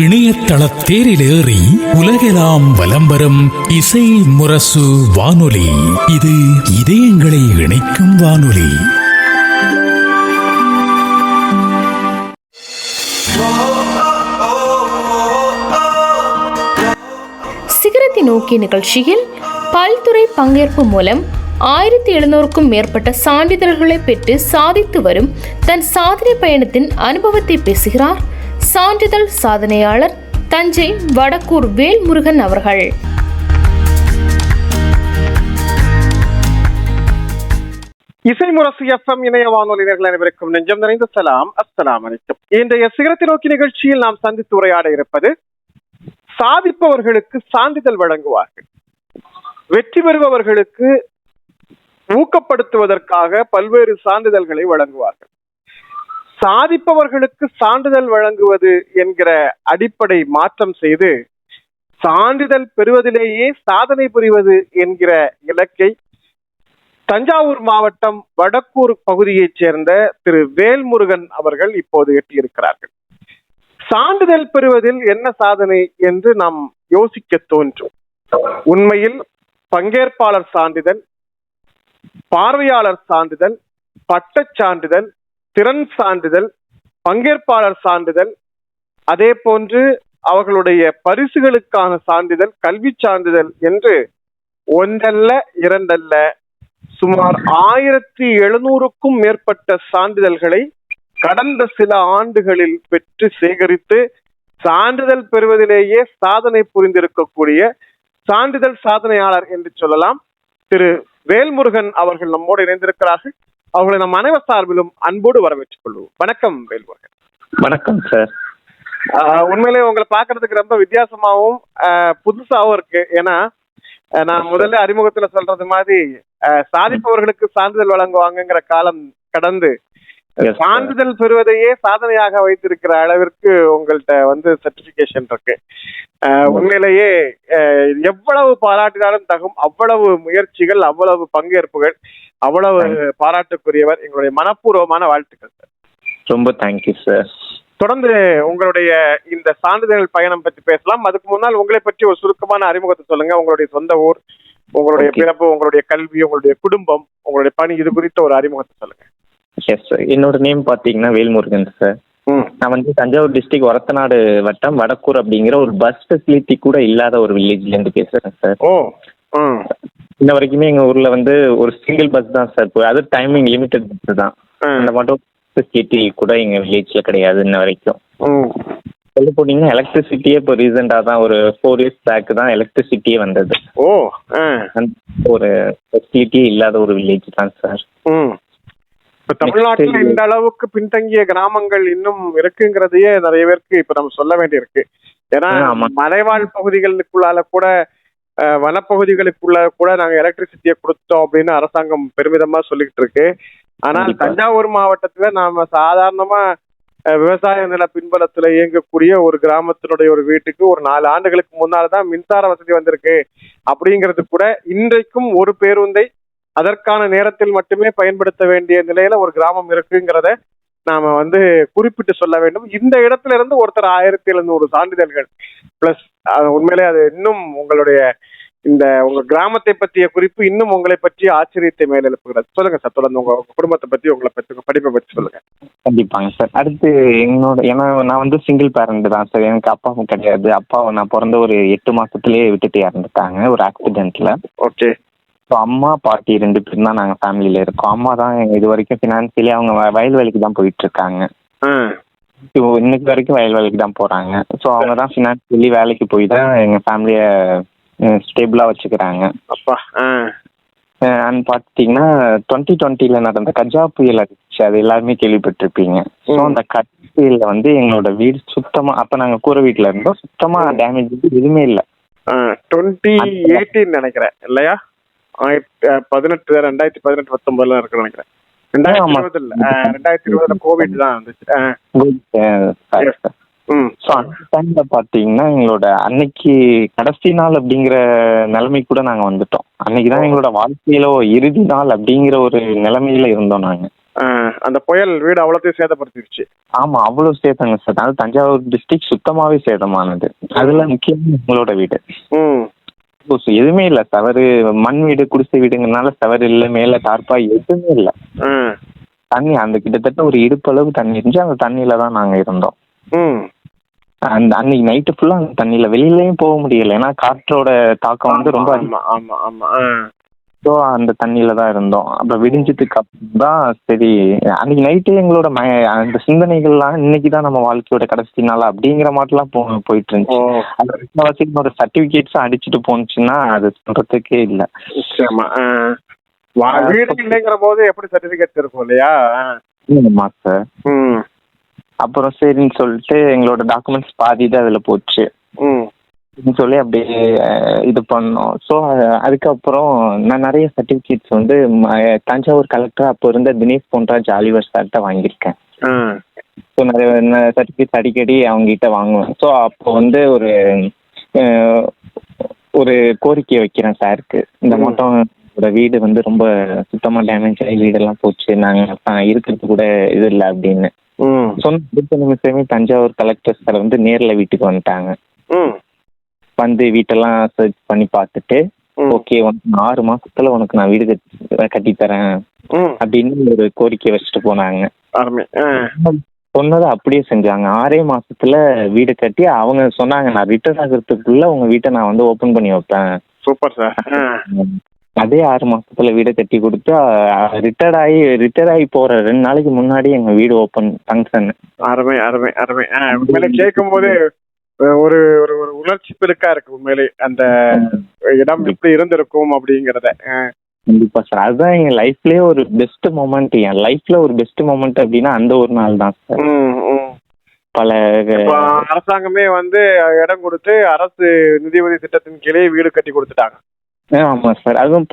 இணையதள தேரிலேறி உலகெல்லாம் வலம் வரும் இசை முரசு வானொலி. இது இதயங்களை இணைக்கும் வானொலி. சிகரத்தை நோக்கிய நிகழ்ச்சியில் பல்துறை பங்கேற்பு மூலம் 1700க்கும் மேற்பட்ட சான்றிதழ்களை பெற்று சாதித்து வரும் தன் சாதனை பயணத்தின் அனுபவத்தை பேசுகிறார் சான்றிதழ் சாதனையாளர் தஞ்சை வடக்கூர் வேல்முருகன் அவர்கள். இசை முரசு FM இணைய வானொலியர்கள் அனைவருக்கும் நெஞ்சம் நிறைந்த சலாம். அஸ்ஸலாமு அலைக்கும். இன்றைய சிகரத்தை நோக்கி நிகழ்ச்சியில் நாம் சந்தித்து உரையாட இருப்பது, சாதிப்பவர்களுக்கு சான்றிதழ் வழங்குவார்கள், வெற்றி பெறுபவர்களுக்கு ஊக்கப்படுத்துவதற்காக பல்வேறு சான்றிதழ்களை வழங்குவார்கள். சாதிப்பவர்களுக்கு சான்றிதழ் வழங்குவது என்கிற அடிப்படை மாற்றம் செய்து சான்றிதழ் பெறுவதிலேயே சாதனை புரிவது என்கிற இலக்கை தஞ்சாவூர் மாவட்டம் வடக்கூர் பகுதியைச் சேர்ந்த திரு வேல்முருகன் அவர்கள் இப்போது எட்டியிருக்கிறார்கள். சான்றிதழ் பெறுவதில் என்ன சாதனை என்று நாம் யோசிக்க தோன்றும். உண்மையில் பங்கேற்பாளர் சான்றிதழ், பார்வையாளர் சான்றிதழ், பட்டச் சான்றிதழ், திறன் சான்றிதழ், பங்கேற்பாளர் சான்றிதழ், அதே போன்று அவர்களுடைய பரிசுகளுக்கான சான்றிதழ், கல்வி சான்றிதழ் என்று ஒன்றல்ல இரண்டல்ல சுமார் 1700க்கும் மேற்பட்ட சான்றிதழ்களை கடந்த சில ஆண்டுகளில் பெற்று சேகரித்து சான்றிதழ் பெறுவதிலேயே சாதனை புரிந்திருக்கக்கூடிய சான்றிதழ் சாதனையாளர் என்று சொல்லலாம் திரு வேல்முருகன் அவர்கள் நம்மோடு இணைந்திருக்கிறார்கள். அவர்களை நம் அனைவர் சார்பிலும் அன்போடு வரவேற்றுக் கொள்வோம். வணக்கம் வேல்முருகன். வணக்கம் சார். உண்மையிலே உங்களை பார்க்கறதுக்கு ரொம்ப வித்தியாசமாகவும் புதுசாகவும் இருக்கு. ஏன்னா நான் முதல்ல அறிமுகத்துல சொல்றது மாதிரி சாதிப்பவர்களுக்கு சான்றிதழ் வழங்குவாங்கங்கிற காலம் கடந்து சான்றிதழ் பெறுவதையே சாதனையாக வைத்திருக்கிற அளவிற்கு உங்கள்கிட்ட சர்டிபிகேஷன் இருக்கு. உண்மையிலேயே எவ்வளவு பாராட்டினாலும் தகும். அவ்வளவு முயற்சிகள், அவ்வளவு பங்கேற்புகள், அவ்வளவு பாராட்டுக்குரியவர். எங்களுடைய மனப்பூர்வமான வாழ்த்துக்கள் சார். ரொம்ப தேங்க்யூ சார். தொடர்ந்து உங்களுடைய இந்த சான்றிதழ் பயணம் பற்றி பேசலாம். அதுக்கு முன்னால் உங்களை பற்றி ஒரு சுருக்கமான அறிமுகத்தை சொல்லுங்க. உங்களுடைய சொந்த ஊர், உங்களுடைய பிறப்பு, உங்களுடைய கல்வி, உங்களுடைய குடும்பம், உங்களுடைய பணி, இது குறித்த ஒரு அறிமுகத்தை சொல்லுங்க. Yes sir. என்னோட நேம் பாத்தீங்கன்னா வேல்முருகன் சார். நான் தஞ்சாவூர் டிஸ்ட்ரிக்ட் ஒரத்தநாடு வட்டம் வடக்கூர் அப்படிங்கிற ஒரு பஸ் ஃபெசிலிட்டி கூட இல்லாத ஒரு வில்லேஜ்ல இருந்து பேசுறேன் சார். இன்ன வரைக்குமே எங்க ஊர்ல ஒரு சிங்கிள் பஸ் தான் சார். அது டைமிங் லிமிடெட் பஸ் தான். அந்த மட்டும் ஃபெசிலிட்டி கூட எங்க வில்லேஜ்ல கிடையாது இன்ன வரைக்கும். சொல்ல போனீங்கன்னா எலக்ட்ரிசிட்டியே இப்போ ரீசெண்டா தான் ஒரு 4 years பேக் தான் எலக்ட்ரிசிட்டியே வந்தது. ஒரு ஃபெசிலிட்டியே இல்லாத ஒரு வில்லேஜ் தான் சார். இப்ப தமிழ்நாட்டில் இந்த அளவுக்கு பின்தங்கிய கிராமங்கள் இன்னும் இருக்குங்கிறதையே நிறைய பேருக்கு இப்ப நம்ம சொல்ல வேண்டியிருக்கு. ஏன்னா மலைவாழ் பகுதிகளுக்குள்ளால கூட, வனப்பகுதிகளுக்குள்ள கூட நாங்க எலக்ட்ரிசிட்டியை கொடுத்தோம் அப்படின்னு அரசாங்கம் பெருமிதமா சொல்லிக்கிட்டு இருக்கு. ஆனால் தஞ்சாவூர் மாவட்டத்துல நாம சாதாரணமா விவசாய நில பின்பலத்துல இயங்கக்கூடிய ஒரு கிராமத்தினுடைய ஒரு வீட்டுக்கு ஒரு 4 ஆண்டுகளுக்கு முன்னால்தான் மின்சார வசதி வந்திருக்கு. அப்படிங்கிறது கூட இன்றைக்கும் ஒரு பேருந்தை அதற்கான நேரத்தில் மட்டுமே பயன்படுத்த வேண்டிய நிலையில ஒரு கிராமம் இருக்குங்கிறத நாம குறிப்பிட்டு சொல்ல வேண்டும். இந்த இடத்துல இருந்து ஒருத்தர் 1700 சான்றிதழ்கள் பிளஸ், உண்மையிலே அது இன்னும் உங்களுடைய உங்க கிராமத்தை பற்றிய குறிப்பு இன்னும் உங்களை பற்றிய ஆச்சரியத்தை மேல் எழுப்புகிறது. சொல்லுங்க சார். தொடர்ந்து உங்க குடும்பத்தை பத்தி, உங்களை பற்றி, உங்க படிப்பை பற்றி சொல்லுங்க. கண்டிப்பாங்க சார். அடுத்து ஏன்னா நான் சிங்கிள் பேரண்ட் தான் சார். எனக்கு அப்பாவும் கிடையாது. அப்பாவை நான் பிறந்த ஒரு 8 மாசத்துலயே விட்டுட்டு இறந்துட்டாங்க ஒரு ஆக்சிடென்ட்ல. ஓகே. ஸோ அம்மா பாட்டி 2 பேரும் தான் நாங்கள் ஃபேமிலியில இருக்கோம். அம்மா தான் இது வரைக்கும் ஃபினான்சியலி அவங்க வயல் வேலைக்கு தான் போயிட்டு இருக்காங்க. இன்னைக்கு வரைக்கும் வயல் வேலைக்கு தான் போறாங்க. ஸோ அவங்க தான் ஃபினான்சியலி வேலைக்கு போய் தான் எங்க ஃபேமிலிய ஸ்டேபிளா வச்சுக்கிறாங்க. அப்பா. அண்ட் பாத்தீங்கன்னா 2020 நடந்த கஜா புயல் அடிச்சு, அது எல்லாருமே கேள்விப்பட்டிருப்பீங்க. ஸோ அந்த கஜா புயல்ல எங்களோட வீடு சுத்தமா, அப்ப நாங்க கூரை வீட்டுல இருந்தோம், சுத்தமா டேமேஜ் எதுவுமே இல்லை. 2018 நினைக்கிறேன் இல்லையா? 2018-19 இருக்கு நினைக்கிறேன். 2020 கோவிட் தான் வந்துச்சு. பாத்தீங்கன்னா எங்களோட அன்னைக்கு கடைசி நாள் அப்படிங்கிற நிலைமை கூட நாங்க வந்துட்டோம். அன்னைக்குதான் எங்களோட வாழ்க்கையில இறுதி நாள் அப்படிங்கிற ஒரு நிலைமையில இருந்தோம் நாங்க. அந்த புயல் வீடு அவ்வளோத்தையும் சேதப்படுத்திருச்சு. ஆமா, அவ்வளவு சேதங்க சார். அதாவது தஞ்சாவூர் டிஸ்ட்ரிக்ட் சுத்தமாவே சேதமானது. அதுல முக்கியமா எங்களோட வீடு எதுவுமே இல்ல. சவறு மண் வீடு, குடிசை வீடுங்கிறதுனால சவறு இல்ல, மேல தார்ப்பா எதுவுமே இல்ல. தண்ணி அந்த கிட்டத்தட்ட ஒரு இடுப்பளவு தண்ணி இருந்துச்சு. அந்த தண்ணியில தான் நாங்க இருந்தோம். அந்த அன்னைக்கு நைட்டு ஃபுல்லா அந்த தண்ணியில வெளியிலயும் போக முடியல. ஏன்னா காற்றோட தாக்கம் வந்து ரொம்ப ஸோ அந்த தண்ணியில தான் இருந்தோம். அப்புறம் விடிஞ்சதுக்கு அப்புறம் தான் சரி, அன்னைக்கு நைட்டு எங்களோட அந்த சிந்தனைகள்லாம் இன்னைக்கு தான் நம்ம வாழ்க்கையோட கடைசி நாள் அப்படிங்கிற மாதிரிலாம் போயிட்டு இருந்துச்சு. அந்த என்னோட சர்டிபிகேட்ஸும் அடிச்சுட்டு போனுச்சுன்னா அது சொல்றதுக்கே இல்லை. வீடு இல்லைங்கிற போது எப்படி சர்டிபிகேட் இருக்கும் இல்லையா? ஆமா சார். அப்புறம் சரின்னு சொல்லிட்டு எங்களோட டாக்குமெண்ட்ஸ் பாதி தான் அதில் போச்சு சொல்லி அப்படியே இது பண்ணோம். ஸோ அதுக்கப்புறம் நான் நிறைய சர்டிஃபிகேட்ஸ் வந்து தஞ்சாவூர் கலெக்டர் அப்போ இருந்த தினேஷ் பொன்ராஜ் ஆலிவர் சார்கிட்ட வாங்கியிருக்கேன். ஸோ நிறைய சர்டிஃபிகேட்ஸ் அடிக்கடி அவங்ககிட்ட வாங்குவேன். ஸோ அப்போ வந்து ஒரு கோரிக்கை வைக்கிறேன் சாருக்கு. இந்த மட்டும் வீடு வந்து ரொம்ப சுத்தமாக டேமேஜ் ஆகி வீடெல்லாம் போச்சு, நாங்கள் இருக்கிறது கூட இது இல்லை அப்படின்னு சொன்ன அடுத்த நிமிஷமே தஞ்சாவூர் கலெக்டர் சார் வந்து நேரில் வீட்டுக்கு வந்துட்டாங்க. வந்து வீட்டெல்லாம் சர்ச் பண்ணி பார்த்துட்டு ஓகே உனக்கு 6 மாசத்துல உனக்கு நான் வீடு கட்டித்தரேன் அப்படின்னு ஒரு கோரிக்கை வச்சுட்டு போனாங்க. சொன்னதை அப்படியே செஞ்சாங்க. 6 மாசத்துல வீடு கட்டி அவங்க சொன்னாங்க நான் ரிட்டர்ன் ஆகிறதுக்குள்ள உங்க வீட்டை நான் வந்து ஓபன் பண்ணி வைப்பேன். Super sir. அதே 6 மாசத்துல வீடை கட்டி கொடுத்து ரிட்டையர் ஆகி போற 2 நாளைக்கு முன்னாடி எங்க வீடு ஓபன் ஃபங்க்ஷன். அருமை அருமை அருமை. உண்மையிலே கேட்கும் போது ஒரு ஒரு உணர்ச்சி பெருக்கா இருக்கு. உண்மையிலே அந்த இடம் எப்படி இருந்திருக்கும் அப்படிங்கறத. கண்டிப்பா சார். அதுதான் எங்க லைஃப்லயே ஒரு பெஸ்ட் மொமெண்ட். என் லைஃப்ல ஒரு பெஸ்ட் மொமெண்ட் அப்படின்னா அந்த ஒரு நாள் தான் சார். பல அரசாங்கமே வந்து இடம் கொடுத்து அரசு நிதியுதவி திட்டத்தின் கீழே வீடு கட்டி கொடுத்துட்டாங்க. ஆமா சார். அதுவும்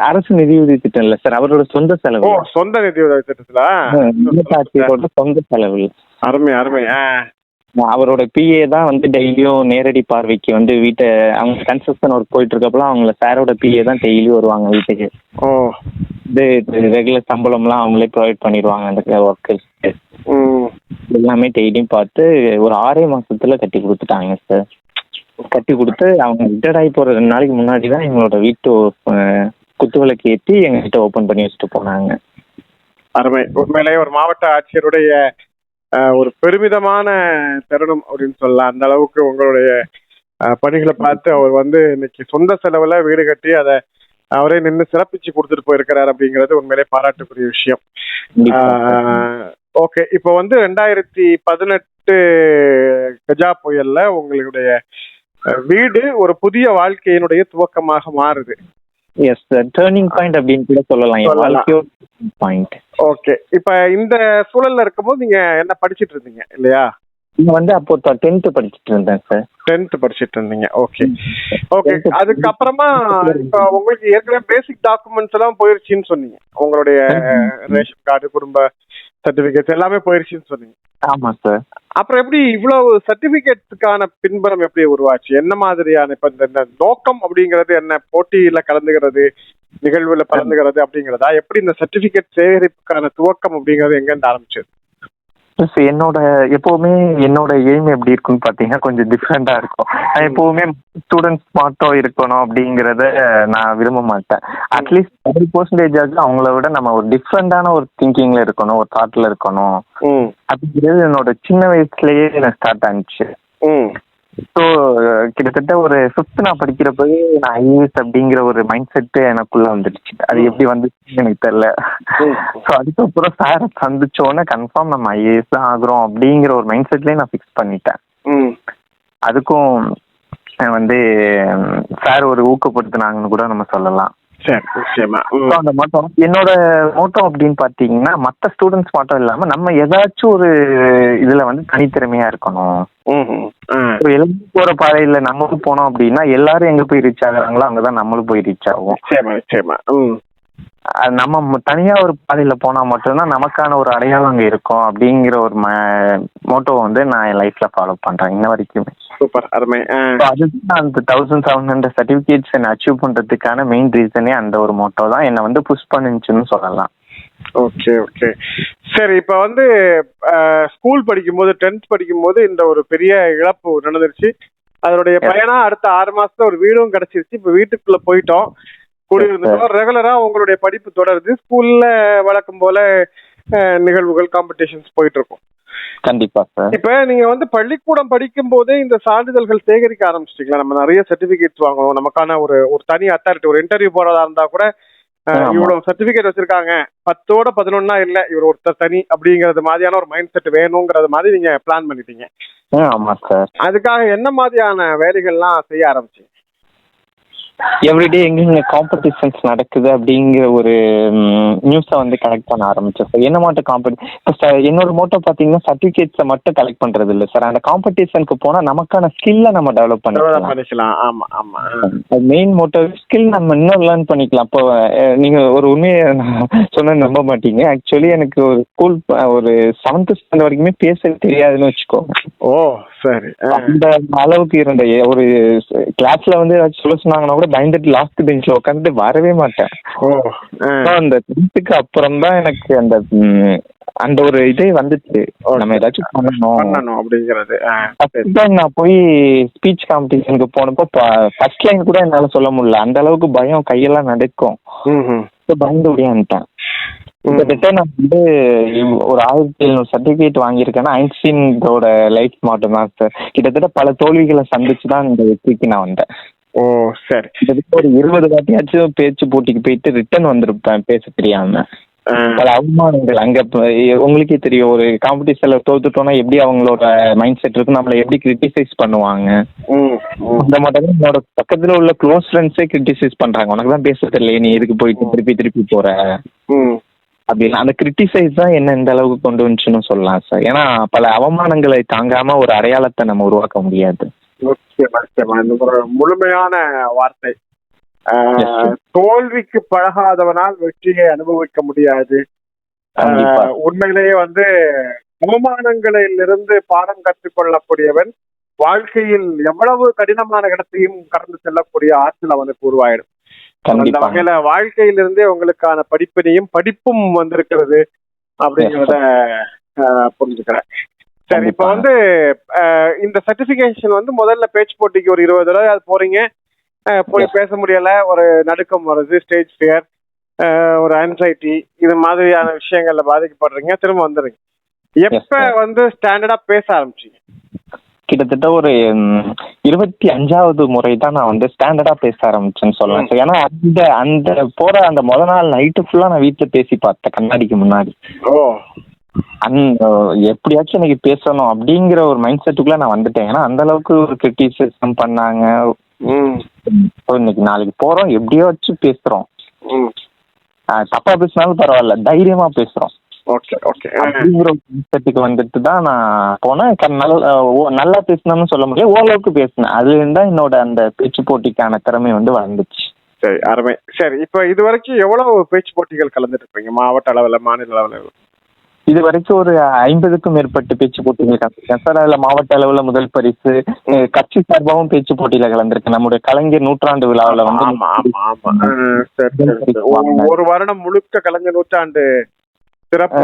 அரசு நிதியுதவி திட்டம் இல்ல சார், அவரோட சொந்த செலவு. சொந்த நிதியுதவி திட்டத்துல சொந்த செலவு. அருமை அருமை. அவரோட பிஏ தான் வந்து டெய்லியும் நேரடி பார்வைக்கு வந்து வீட்டை அவங்க கன்ஸ்ட்ரக்ஷன் ஒர்க் போயிட்டு இருக்கப்பலாம் அவங்கள சாரோட பிஏ தான் டெய்லியும் வருவாங்க வீட்டுக்கு. இது ரெகுலர் சம்பளம்லாம் அவங்களே ப்ரொவைட் பண்ணிடுவாங்க அந்த ஒர்க்கர்ஸ். எல்லாமே டெய்லியும் பார்த்து ஒரு 6 மாசத்துல கட்டி கொடுத்துட்டாங்க சார். கட்டி கொடுத்து அவங்க ரிட்டையர்ட் ஆகி போற 2 நாளைக்கு முன்னாடி தான் எங்களோட வீட்டு குத்துவிளக்கு ஏற்றி எங்ககிட்ட ஓபன் பண்ணி வச்சுட்டு போனாங்க. அருமை. உண்மையிலேயே ஒரு மாவட்ட ஆட்சியருடைய ஒரு பெருமிதமான தருணம் அப்படின்னு சொல்லலாம். அந்த அளவுக்கு உங்களுடைய பணிகளை பார்த்து அவர் வந்து இன்னைக்கு சொந்த செலவுல வீடு கட்டி அதை அவரே நின்று சிறப்பிச்சு கொடுத்துட்டு போயிருக்கிறார் அப்படிங்கிறது உண்மையிலே பாராட்டுக்குரிய விஷயம். ஓகே, இப்போ வந்து 2018 கஜா புயல்ல உங்களுடைய வீடு ஒரு புதிய வாழ்க்கையினுடைய துவக்கமாக மாறுது. எஸ் சார், டர்னிங் பாயிண்ட் அப்படின்னு கூட சொல்லலாம். பாயிண்ட். ஓகே, இப்ப இந்த சூழல்ல இருக்கும்போது நீங்க என்ன படிச்சிட்டு இருந்தீங்க இல்லையா? நீங்க வந்து அப்போ 10th படிச்சிட்டு இருந்தேன் சார். 10th படிச்சிட்டு இருந்தீங்க. Okay okay. அதுக்கப்புறமா இப்ப உங்களுக்கு ஏற்கனவே பேசிக் டாக்குமெண்ட்ஸ் எல்லாம் போயிருச்சுன்னு சொன்னீங்க. உங்களுடைய ரேஷன் கார்டு, குடும்ப சர்டிபிகேட்ஸ் எல்லாமே போயிருச்சுன்னு சொன்னீங்க. ஆமா சார். அப்புறம் எப்படி இவ்வளவு சர்டிபிகேட்ஸுக்கான பின்புறம் எப்படி உருவாச்சு? என்ன மாதிரியான இப்ப இந்த நோக்கம் அப்படிங்கிறது என்ன? போட்டியில கலந்துகிறது, நிகழ்வுல கலந்துகிறது அப்படிங்கிறதா? எப்படி இந்த சர்டிபிகேட் சேகரிப்புக்கான துவக்கம் அப்படிங்கிறது எங்க இருந்து ஆரம்பிச்சது? என்னோட எப்பவுமே என்னோட எய்ம் எப்படி இருக்குன்னு பாத்தீங்கன்னா கொஞ்சம் டிஃப்ரெண்டா இருக்கும். நான் எப்பவுமே ஸ்டூடெண்ட்ஸ் மட்டும் இருக்கணும் அப்படிங்கறத நான் விரும்ப மாட்டேன். அட்லீஸ்ட் 100% அவங்கள விட நம்ம ஒரு டிஃப்ரெண்டான ஒரு திங்கிங்ல இருக்கணும், ஒரு தாட்ல இருக்கணும் அப்படிங்கிறது என்னோட சின்ன வயசுலயே எனக்கு ஸ்டார்ட் ஆனிச்சு. ஸோ கிட்டத்தட்ட ஒரு 5th நான் படிக்கிறப்பவே நான் ஐஏஎஸ் அப்படிங்கிற ஒரு மைண்ட் செட்டு எனக்குள்ள வந்துடுச்சு. அது எப்படி வந்துச்சுன்னு எனக்கு தெரியல. ஸோ அதுக்கப்புறம் சாரை சந்திச்சோன்னே கன்ஃபார்ம் நம்ம ஐஏஎஸ் தான் ஆகுறோம் அப்படிங்கிற ஒரு மைண்ட் செட்லேயே நான் ஃபிக்ஸ் பண்ணிட்டேன். அதுக்கும் வந்து சார் ஒரு ஊக்கப்படுத்தினாங்கன்னு கூட நம்ம சொல்லலாம். அந்த மோட்டோ என்னோட மோட்டோ அப்படின்னு பாத்தீங்கன்னா மற்ற ஸ்டூடெண்ட்ஸ் மட்டும் இல்லாம நம்ம ஏதாச்சும் ஒரு இதுல வந்து தனித்திறமையா இருக்கணும். எல்லாரும் போற பாதையில நம்மளும் போனோம் அப்படின்னா எல்லாரும் எங்க போய் ரீச் ஆகுறாங்களோ அங்கதான் நம்மளும் போய் ரீச் ஆகும். நம்ம தனியா ஒரு பாதையில போனா மட்டும்தான் நமக்கான ஒரு அடையாளம் அங்க இருக்கும் அப்படிங்கிற ஒரு மோட்டோ வந்து நான் என் லைஃப்ல ஃபாலோ பண்றேன் இன்ன வரைக்குமே. சூப்பர், அருமை. அதுதான் அந்த 1700 சர்டிபிகேட்ஸ் என்ன அச்சீவ் பண்றதுக்கான மெயின் ரீசனே அந்த ஒரு மோட்டோ தான் என்ன வந்து புஷ் பண்ணுச்சுன்னு சொல்லலாம். Okay okay. சரி, இப்ப வந்து ஸ்கூல் படிக்கும்போது 10th படிக்கும்போது இந்த ஒரு பெரிய இழப்பு நடந்துருச்சு. அதனுடைய பயனா அடுத்த 6 மாசத்துல ஒரு வீடும் கிடைச்சிருச்சு. இப்ப வீட்டுக்குள்ள போயிட்டோம், குடியிருந்துட்டோம். ரெகுலரா உங்களுடைய படிப்பு தொடருது. ஸ்கூல்ல வழக்கம் போல நிகழ்வுகள், காம்படிஷன்ஸ் போயிட்டு இருக்கும். கண்டிப்பா சார். இப்ப நீங்க வந்து பள்ளிக்கூடம் படிக்கும் போதே இந்த சான்றிதழ்கள் சேகரிக்க ஆரம்பிச்சிட்டீங்களா? நம்ம நிறைய சர்டிபிகேட்ஸ் வாங்கணும், நமக்கான ஒரு ஒரு தனி அத்தாரிட்டி, ஒரு இன்டர்வியூ போறதா இருந்தா கூட இவ்வளவு சர்டிபிகேட் வச்சிருக்காங்க, 10ஓட 11 இல்ல, இவர் ஒருத்தர் தனி அப்படிங்கறது மாதிரியான ஒரு மைண்ட் செட் வேணுங்கிறது மாதிரி நீங்க பிளான் பண்ணிட்டீங்க. ஆமா சார். அதுக்காக என்ன மாதிரியான வேலைகள்லாம் செய்ய ஆரம்பிச்சீங்க? எவ்ரிடே எங்க காம்படிஷன்ஸ் நடக்குது அப்படிங்கிற ஒரு நியூஸை வந்து கலெக்ட் பண்ண ஆரம்பிச்சேன் சார். என்ன மட்டும் என்னோட மோட்டோ பாத்தீங்கன்னா சர்டிபிகேட்ஸை மட்டும் கலெக்ட் பண்றது இல்லை சார். அந்த காம்படிஷனுக்கு போனா நமக்கான ஸ்கில்லை நம்ம டெவலப் பண்ணிக்கலாம். ஆமா ஆமா. மெயின் மோட்டோ ஸ்கில் நம்ம இன்னும் லேர்ன் பண்ணிக்கலாம். அப்போ நீங்க ஒரு உண்மையை சொன்ன நம்ப மாட்டீங்க. ஆக்சுவலி எனக்கு ஒரு ஸ்கூல் ஒரு 7th ஸ்டாண்டர்ட் வரைக்குமே பேச தெரியாதுன்னு வச்சுக்கோங்க. ஓ சரி. அந்த அளவுக்கு இருந்த ஒரு கிளாஸ்ல வந்து சொல்ல சொன்னாங்கன்னா கூட பயந்துட்டு லாஸ்ட் பெஞ்ச்ல உட்காந்து வரவே மாட்டேன். அந்த 10th அப்புறம் தான் எனக்கு அந்த அந்த ஒரு இதே வந்துச்சு, நம்ம ஏதாச்சும் பண்ணணும் அப்படிங்கிறது. நான் போய் ஸ்பீச் காம்படிஷனுக்கு போனப்போ ஃபர்ஸ்ட் லைன் கூட என்னால சொல்ல முடியல. அந்த அளவுக்கு பயம், கையெல்லாம் நடக்கும். பயந்து ஓடியான்ட்டேன். கிட்டத்தட்ட நான் வந்து ஒரு 1700 சர்டிபிகேட் வாங்கியிருக்கேன்னா ஐன்ஸ்டீனோட லைஃப் மட்டும் தான் சார். கிட்டத்தட்ட பல தோல்விகளை சந்திச்சுதான் இந்த வெற்றிக்கு நான் வந்தேன். ஓ சரி. கிட்டத்தட்ட ஒரு 20 வாட்டியாச்சும் பேச்சு போட்டிக்கு போயிட்டு ரிட்டர்ன் வந்திருப்பேன் பேச தெரியாம. பல அவமானங்கள் அங்க உங்களுக்கே தெரியும், ஒரு காம்படிஷன்ல தோத்துட்டோம்னா எப்படி அவங்களோட மைண்ட் செட் இருக்கு, நம்மள எப்படி கிரிட்டிசைஸ் பண்ணுவாங்க. அந்த மாதிரி என்னோட பக்கத்துல உள்ள க்ளோஸ் ஃப்ரெண்ட்ஸே கிரிட்டிசைஸ் பண்றாங்க, உனக்கு தான் பேச தெரியல, நீ எதுக்கு போயிட்டு திருப்பி திருப்பி போற அப்படின்னு. அந்த கிரிட்டிசைஸ் தான் என்ன இந்த அளவுக்கு கொண்டு வந்துச்சுன்னு சொல்லலாம் சார். ஏன்னா பல அவமானங்களை தாங்காம ஒரு அடையாளத்தை நம்ம உருவாக்க முடியாது. முழுமையான வார்த்தை. தோல்விக்கு பழகாதவனால் வெற்றியை அனுபவிக்க முடியாது. உண்மையிலேயே வந்து அவமானங்களிலிருந்து பாடம் கற்றுக்கொள்ளக்கூடியவன் வாழ்க்கையில் எவ்வளவு கடினமான இடத்தையும் கடந்து செல்லக்கூடிய ஆற்றல் அவனுக்கு உருவாயிடும். அந்த வகையில வாழ்க்கையிலிருந்தே உங்களுக்கான படிப்பினையும் படிப்பும் வந்திருக்கிறது அப்படிங்கிறத புரிஞ்சுக்கிறேன். சரி, இப்ப வந்து இந்த சர்டிபிகேஷன் வந்து முதல்ல பேச்சு போட்டிக்கு ஒரு 20 தடவை அது போறீங்க, போய் பேச முடியல, ஒரு நடுக்கம் வருது, ஸ்டேஜ் ஃபியர், ஒரு ஆன்சைட்டி, இது மாதிரியான விஷயங்கள்ல பாதிக்கப்படுறீங்க, திரும்ப வந்துடுங்க. எப்ப வந்து ஸ்டாண்டர்டா பேச ஆரம்பிச்சீங்க? கிட்டத்தட்ட ஒரு 25வது முறை தான் நான் வந்து ஸ்டாண்டர்டா பேச ஆரம்பிச்சேன்னு சொல்லலாம் சார். ஏன்னா அந்த போற அந்த முத நாள் நைட்டு ஃபுல்லா நான் வீட்டுல பேசி பார்த்தேன் கண்ணாடிக்கு முன்னாடி. எப்படியாச்சும் எனக்கு பேசணும் அப்படிங்கிற ஒரு மைண்ட் செட்டுக்குள்ள நான் வந்துட்டேன். ஏன்னா அந்த அளவுக்கு ஒரு கிரிட்டிசிசம் பண்ணாங்க. இன்னைக்கு நாளைக்கு போறோம், எப்படியோ வச்சு பேசுறோம், தப்பா பேசினாலும் பரவாயில்ல, தைரியமா பேசுறோம் அப்படிங்கிற ஒரு மைண்ட் செட்டுக்கு வந்துட்டு தான் நான் போனேன். நல்லா பேசணும்னு சொல்ல முடியாது, ஓரளவுக்கு பேசினேன். அதுல இருந்தா என்னோட அந்த பேச்சு போட்டிக்கான திறமை வந்து வளர்ந்துச்சு. சரி, அருமை. சரி, இப்ப இது வரைக்கும் எவ்வளவு பேச்சு போட்டிகள் கலந்துட்டு இருப்பீங்க? மாவட்ட அளவுல, மாநில அளவுல? இது வரைக்கும் ஒரு 50க்கும் மேற்பட்ட பேச்சு போட்டிகள் கலந்துருக்கேன் சார். அதுல மாவட்ட அளவுல முதல் பரிசு, கட்சி சார்பாகவும் பேச்சு போட்டியில கலந்துருக்கேன். நம்முடைய கலைஞர் நூற்றாண்டு விழாவில் வந்து ஒரு வருடம் முழுக்க கலைஞர் நூற்றாண்டு சிறப்பு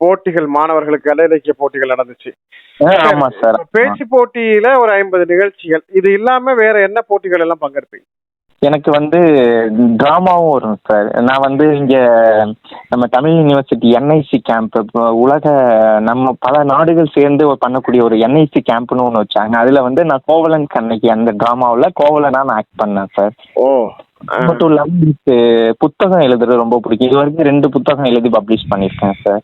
போட்டிகள், மாணவர்களுக்கு கலை இலக்கிய போட்டிகள் நடந்துச்சு. ஆமா சார். பேச்சு போட்டியில ஒரு 50 நிகழ்ச்சிகள், இது இல்லாம வேற என்ன போட்டிகள் எல்லாம் பங்கெடுப்பீங்க? எனக்கு வந்து டிராமாவும் வரும் சார். நான் வந்து இங்க நம்ம தமிழ் யூனிவர்சிட்டி என்ஐசி கேம்ப், உலக நம்ம பல நாடுகள் சேர்ந்து பண்ணக்கூடிய ஒரு என்ஐசி கேம்ப்னு ஒன்று வச்சாங்க. அதுல வந்து நான் கோவலன் கண்ணகி அந்த டிராமாவில் கோவலனா நான் ஆக்ட் பண்ணேன் சார். மட்டும் இல்லாம எனக்கு புத்தகம் எழுதுறது ரொம்ப பிடிக்கும். இது வரைக்கும் 2 புத்தகம் எழுதி பப்ளிஷ் பண்ணிருக்கேன் சார்.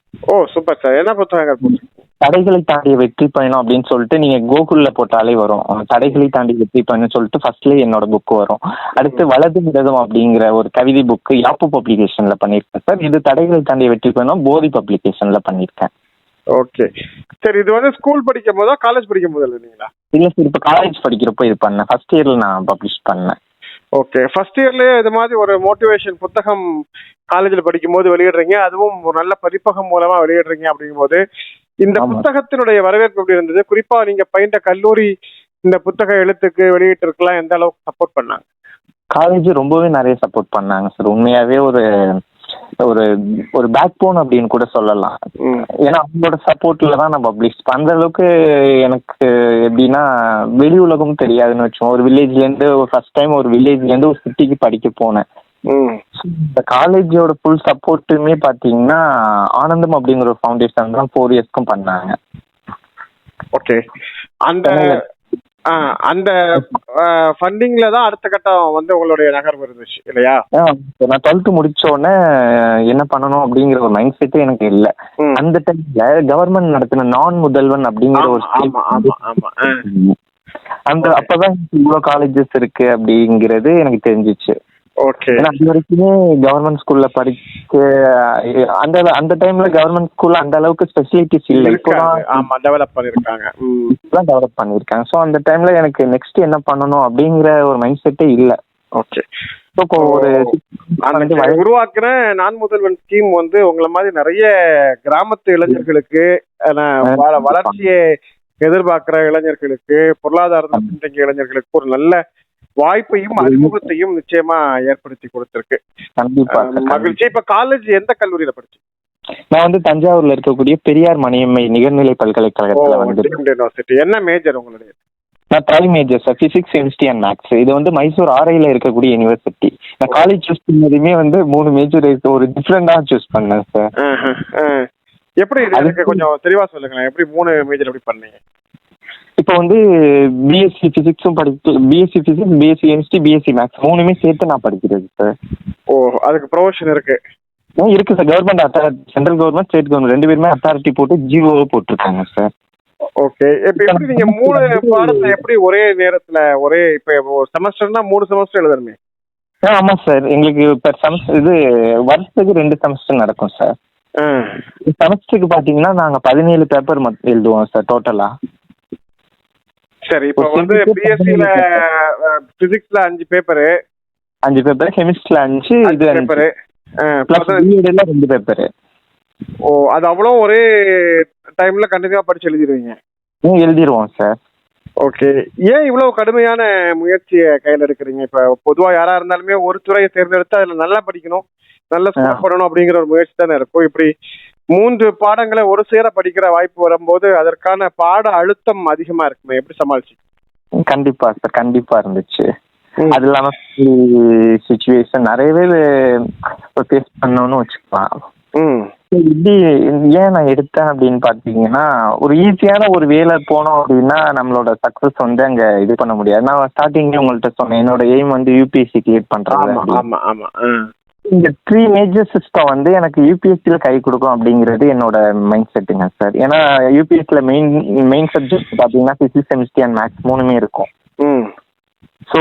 Super sir. என்ன புத்தகங்கள்? தடைகளை தாண்டிய வெற்றி பயணம் அப்படின்னு சொல்லிட்டு நீங்க கூகுள்ல போட்டாலே வரும். தடைகளை தாண்டி வெற்றி பயணம் சொல்லிட்டு ஃபர்ஸ்ட்ல என்னோட புக் வரும். அடுத்து வலது விரதம் அப்படிங்கிற ஒரு கவிதை புக்கு யாப்பு பப்ளிகேஷன்ல பண்ணிருக்கேன் சார். இது தடைகளை தாண்டிய வெற்றி பயணம் போதி பப்ளிகேஷன்ல பண்ணிருக்கேன். ஓகே சரி. இது வந்து ஸ்கூல் படிக்கும் போதா காலேஜ் படிக்கும் போது இல்லைங்களா? இல்ல சார், இப்ப காலேஜ் படிக்கிறப்போ இது பண்ணேன். ஃபர்ஸ்ட் இயர்ல நான் பப்ளிஷ் பண்ணேன். ஓகே, ஃபர்ஸ்ட் இயர்லயே இது மாதிரி ஒரு மோட்டிவேஷன் புத்தகம் காலேஜ்ல படிக்கும் போது வெளியிடுறீங்க, அதுவும் ஒரு நல்ல பதிப்பகம் மூலமா வெளியிடுறீங்க. அப்படிங்கும்போது இந்த புத்தகத்தினுடைய வரவேற்பு எப்படி இருந்தது? குறிப்பா நீங்க பயின்ற கல்லூரி இந்த புத்தக எழுத்துக்கு வெளியிட்டிருக்கலாம் எந்த அளவுக்கு சப்போர்ட் பண்ணாங்க? காலேஜ் ரொம்பவே நிறைய சப்போர்ட் பண்ணாங்க சார். உண்மையாவே ஒரு ஒரு ஒரு பேக் போன் அப்படின்னு கூட சொல்லலாம். ஏன்னா அவங்களோட சப்போர்ட்ல தான் நான் பப்ளிஷ். அந்த அளவுக்கு எனக்கு எப்படின்னா வெளி உலகம் தெரியாதுன்னு வச்சோம். ஒரு வில்லேஜ்ல இருந்து ஒரு ஃபர்ஸ்ட் டைம் ஒரு வில்லேஜ்ல இருந்து ஒரு சிட்டிக்கு படிக்க போனேன். இந்த காலேஜோட ஃபுல் சப்போர்ட்டுமே பாத்தீங்கன்னா ஆனந்தம் அப்படிங்கிற ஒரு ஃபவுண்டேஷன் தான் 4 இயர்ஸ்க்கும் பண்ணாங்க. ஓகே. அந்த அந்த ஃபண்டிங்ல தான் அடுத்த கட்டம் வந்து உங்களுடைய நகர்வு இருந்துச்சு இல்லையா? நான் 12th முடிச்ச உடனே என்ன பண்ணணும் அப்படிங்கிற ஒரு மைண்ட் செட்டே எனக்கு இல்லை. அந்த டைம்ல கவர்மெண்ட் நடத்தின நான் முதல்வன் அப்படிங்கிற ஒரு அந்த அப்பதான் இவ்வளவு காலேஜஸ் இருக்கு அப்படிங்கிறது எனக்கு தெரிஞ்சிச்சு. ஓகே. அது வரைக்குமே கவர்மெண்ட் ஸ்கூல்ல படிக்க அந்த டைம்ல கவர்மெண்ட் ஸ்கூல்ல அந்த அளவுக்கு ஸ்பெசிலிட்டிஸ் இல்லை. இப்போதான் டெவலப் பண்ணிருக்காங்க. ஸோ அந்த டைம்ல எனக்கு நெக்ஸ்ட் என்ன பண்ணணும் அப்படிங்கிற ஒரு மைண்ட் செட்டே இல்லை. ஓகே. ஒரு உருவாக்குற நான் முதல்வன் ஸ்கீம் வந்து உங்களை மாதிரி நிறைய கிராமத்து இளைஞர்களுக்கு வளர்ச்சியை எதிர்பார்க்கிற இளைஞர்களுக்கு, பொருளாதாரத்தில் பின்தங்கிய இளைஞர்களுக்கு ஒரு நல்ல வாய்ப்பையும் அறிமுகத்தையும் நிச்சயமா ஏற்படுத்தி கொடுத்திருக்கு. கண்டிப்பா மகிழ்ச்சி. இப்ப காலேஜ் எந்த கல்லூரியில படிச்சு? நான் வந்து தஞ்சாவூர்ல இருக்கக்கூடிய பெரியார் மணியம்மை நிகர்நிலை பல்கலைக்கழகத்துல யூனிவர்சிட்டி. என்ன மேஜர் உங்களுடைய? நான் tri major sir, physics, chemistry and maths. இது வந்து மைசூர் ஆரையில இருக்கக்கூடிய யூனிவர்சிட்டி. நான் காலேஜ் சூஸ் பண்ணதுமே வந்து 3 மேஜர் ஒரு டிஃப்ரெண்டா சூஸ் பண்ணேன் சார். எப்படி அதுக்கு கொஞ்சம் தெளிவா சொல்லுங்களேன். எப்படி 3 மேஜர் எப்படி பண்ணீங்க? இப்போ வந்து பிஎஸ்சி பிசிக்ஸும் BSc physics, BSc chemistry, BSc maths 3மே சேர்த்து நான் படிக்கிறது சார். அதுக்கு ப்ரொமோஷன் இருக்கு? இருக்கு sir. Government authority, central government, state government 2 பேருமே அத்தாரிட்டி போட்டு ஜிஓ போட்டிருக்காங்க சார். ஓகே. இப்ப எப்படி நீங்க 3 பாடத்தை எப்படி ஒரே நேரத்துல இப்ப செமஸ்டர்னா 3 செமஸ்டர் எழுதணுமே? ஆமா சார். எங்களுக்கு பெர் செமஸ்டர் இது வருஷத்துக்கு 2 செமஸ்டர் நடக்கும் சார். செமஸ்டருக்கு பாத்தீங்கன்னா நாங்க 17 பேப்பர் மட்டும் எழுதுவோம் சார் டோட்டலா. சரி. இப்ப வந்து பிஎஸ்சில பிசிக்ஸ்ல 5 பேப்பர், கெமிஸ்ட்ரில 5, இது பேப்பர், பிளஸ் 2 பேப்பர். அது அவ்வளவு ஒரே டைம்ல கண்டினியூவா படிச்சு எழுதிடுவீங்க? எழுதிடுவோம் சார். ஓகே. ஏன் இவ்வளவு கடுமையான முயற்சியை கையில எடுக்கிறீங்க? இப்ப பொதுவா யாரா இருந்தாலுமே ஒரு துறையை தேர்ந்தெடுத்து அதுல நல்லா படிக்கணும், நல்ல ஸ்கோர் பண்ணணும் அப்படிங்கிற ஒரு முயற்சி தானே இருக்கும். இப்படி 3 பாடங்களை ஒரு சேர படிக்கிற வாய்ப்பு வரும்போது அதற்கான பாட அழுத்தம் அதிகமா இருக்குமே, எப்படி சமாளிச்சு? கண்டிப்பா சார், கண்டிப்பா இருந்துச்சு. அது இல்லாம சிச்சுவேஷன் நிறையவே ஃபேஸ் பண்ணணும்னு வச்சுக்கலாம். இப்படி ஏன் நான் எடுத்தேன் அப்படின்னு பாத்தீங்கன்னா, ஒரு ஈஸியான ஒரு வேலை போனோம் அப்படின்னா நம்மளோட சக்சஸ் வந்து அங்க இது பண்ண முடியாது. நான் ஸ்டார்டிங்ல உங்கள்கிட்ட சொன்னேன், என்னோட எய்ம் வந்து யூபிஎஸ்சி கிளியர் பண்றது. இந்த 3 மேஜர் சிஸ்டம் வந்து எனக்கு யூபிஎஸ்சியில் கை கொடுக்கும் அப்படிங்கிறது என்னோட மைண்ட் செட்டுங்க சார். ஏன்னா யூபிஎஸ்சியில் மெயின் சப்ஜெக்ட் பார்த்தீங்கன்னா பிசிக்ஸ், கெமிஸ்ட்ரி அண்ட் மேக்ஸ் 3மே இருக்கும். ஸோ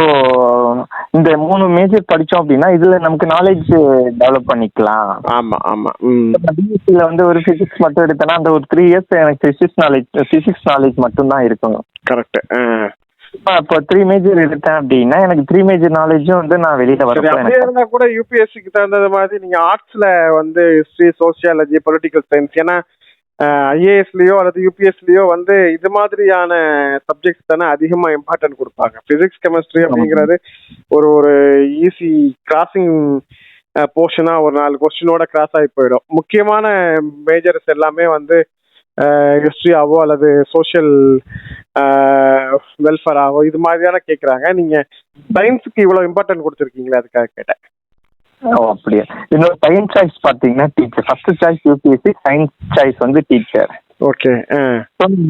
இந்த 3 மேஜர் படித்தோம் அப்படின்னா இதில் நமக்கு நாலேஜ் டெவலப் பண்ணிக்கலாம். பிஎஸ்சியில் வந்து ஒரு ஃபிசிக்ஸ் மட்டும் எடுத்தேன்னா அந்த ஒரு 3 இயர்ஸ் எனக்கு ஃபிசிக்ஸ் நாலேஜ் மட்டும்தான் இருக்கும். கரெக்ட். இப்போ 3 மேஜர் எடுத்தேன் அப்படின்னா எனக்கு 3 மேஜர் நாலேஜும் வந்து நான் வெளியில வரேன் கூட. யூபிஎஸ்சிக்கு தகுந்த மாதிரி நீங்க ஆர்ட்ஸ்ல வந்து ஹிஸ்டரி, சோசியாலஜி, பொலிட்டிக்கல் சயின்ஸ், ஏன்னா ஐஏஎஸ்லயோ அல்லது யூபிஎஸ்லயோ வந்து இது மாதிரியான சப்ஜெக்ட்ஸ் தானே அதிகமா இம்பார்ட்டன்ட் கொடுப்பாங்க. பிசிக்ஸ், கெமிஸ்ட்ரி அப்படிங்கிறது ஒரு ஈஸி கிராசிங் போர்ஷனா ஒரு 4 கொஸ்டினோட கிராஸ் ஆகி போயிடும். முக்கியமான மேஜர்ஸ் எல்லாமே வந்து ஹிஸ்டரியாவோ அல்லது சோஷியல் வெல்ஃபேராவோ இது மாதிரியான கேட்குறாங்க. நீங்க சயின்ஸுக்கு இவ்வளவு இம்பார்ட்டன்ட் கொடுத்துருக்கீங்களா, அதுக்காக கேட்டேன். அப்படியா? என்னோட சயின்ஸ் சாய்ஸ் பார்த்தீங்கன்னா teacher. First choice UPSC, science choice வந்து டீச்சர். ஓகே.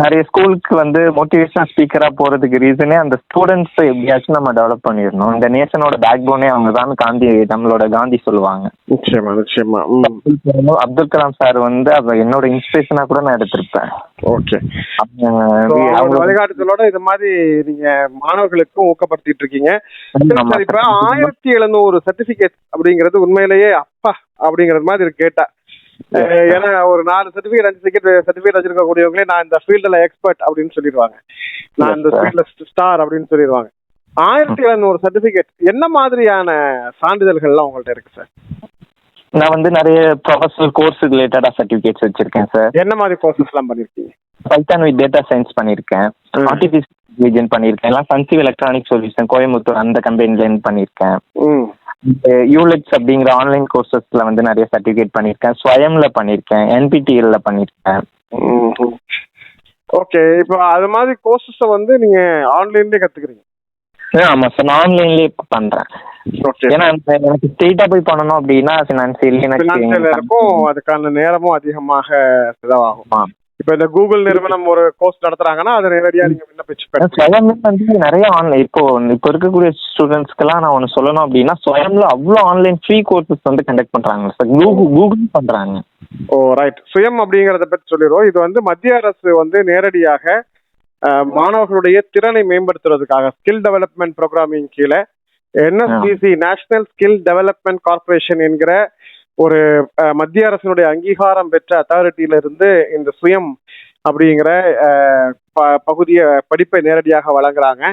நிறைய ஸ்கூலுக்கு வந்து மோட்டிவேஷனல் ஸ்பீக்கரா போறதுக்கு ரீசனே அந்த ஸ்டூடெண்ட்ஸ் எப்படியாச்சும் நம்ம டெவலப் பண்ணிடணும். இந்த நேஷனோட பேக் போனே அவங்க தான் நம்மளோட காந்தி சொல்லுவாங்க. நிச்சயமா நிச்சயமா. அப்துல் கலாம் சார் வந்து என்னோட இன்ஸ்பிரேஷனா கூட நான் எடுத்திருப்பேன். ஓகே. வழிகாட்டுதலோட இது மாதிரி நீங்க மாணவர்களுக்கும் ஊக்கப்படுத்திட்டு இருக்கீங்க. இப்ப 1700 சர்டிபிகேட் அப்படிங்கிறது உண்மையிலேயே அப்பா அப்படிங்கறது மாதிரி கேட்டா, ஏன்னா ஒரு 4 சர்டிபிகேட் 5 சர்டிபிகேட் வச்சிருக்கக்கூடியவங்களே நான் இந்த ஃபீல்டுல எக்ஸ்பர்ட் அப்படின்னு சொல்லிடுவாங்க, நான் இந்த ஃபீல்ட்ல ஸ்டார் அப்படின்னு சொல்லிடுவாங்க. 1700 சர்டிபிகேட் என்ன மாதிரியான சான்றிதழ்கள்லாம் உங்கள்ட்ட இருக்கு சார்? நான் வந்து நிறைய ப்ரொஃபஷனல் கோர்ஸ் ரிலேட்டடா சர்டிபிகேட்ஸ் வச்சிருக்கேன் சார். என்ன மாதிரி கோர்சஸ் எல்லாம் பண்ணிருக்கீங்க? பைத்தான் வித் டேட்டா சயின்ஸ் பண்ணிருக்கேன், ஆர்டிஃபிஷியல் இன்டெலிஜென்ஸ் பண்ணிருக்கேன், எல்லாம் கன்சீவ் எலக்ட்ரானிக் சொல்யூஷன் கோயம்புத்தூர் அந்த கம்பெனில இருந்து பண்ணிருக்கேன். யூலிட்ஸ் அப்படிங்கிற ஆன்லைன் கோர்சஸ்ல வந்து நிறைய சர்டிஃபிகேட் பண்ணியிருக்கேன். ஸ்வயம்ல பண்ணியிருக்கேன், என்பிடிஎல்ல பண்ணியிருக்கேன். ஓகே, இப்போ அது மாதிரி கோர்சஸ் வந்து நீங்க ஆன்லைன்லயே கத்துக்கிறீங்க? ஆமா சார், நான் ஆன்லைன்லயே பண்றேன். ஏன்னா எனக்கு ஸ்ட்ரெயிட்டா போய் பண்ணணும் அப்படின்னா ஃபினான்சியல் இருக்கும், அதுக்கான நேரமும் அதிகமாக செலவாகும். இப்ப இந்த கூகுள் நிறுவனம் ஒரு கோர்ஸ் நடத்துறாங்கன்னா அதை நேரடியா நீங்க வந்து நிறைய ஆன்லைன் இப்போ இருக்கக்கூடிய ஸ்டூடெண்ட்ஸ்க்கெல்லாம் நான் ஒன்று சொல்லணும் அப்படின்னா ஸ்வயம்ல அவ்வளோ ஆன்லைன் ஃப்ரீ கோர்சஸ் வந்து கண்டக்ட் பண்றாங்க சார். கூகுள் பண்றாங்க. ஓ ரைட். சுயம் அப்படிங்கறத பத்தி சொல்லிடுவோம். இது வந்து மத்திய அரசு வந்து நேரடியாக மாணவர்களுடைய திறனை மேம்படுத்துறதுக்காக ஸ்கில் டெவலப்மெண்ட் ப்ரோக்ராமிங் கீழே NSDC national skill development corporation என்கிற ஒரு மத்திய அரசினுடைய அங்கீகாரம் பெற்ற அத்தாரிட்டியில இருந்து இந்த சுயம் அப்படிங்கிற பகுதிய படிப்பை நேரடியாக வழங்குறாங்க.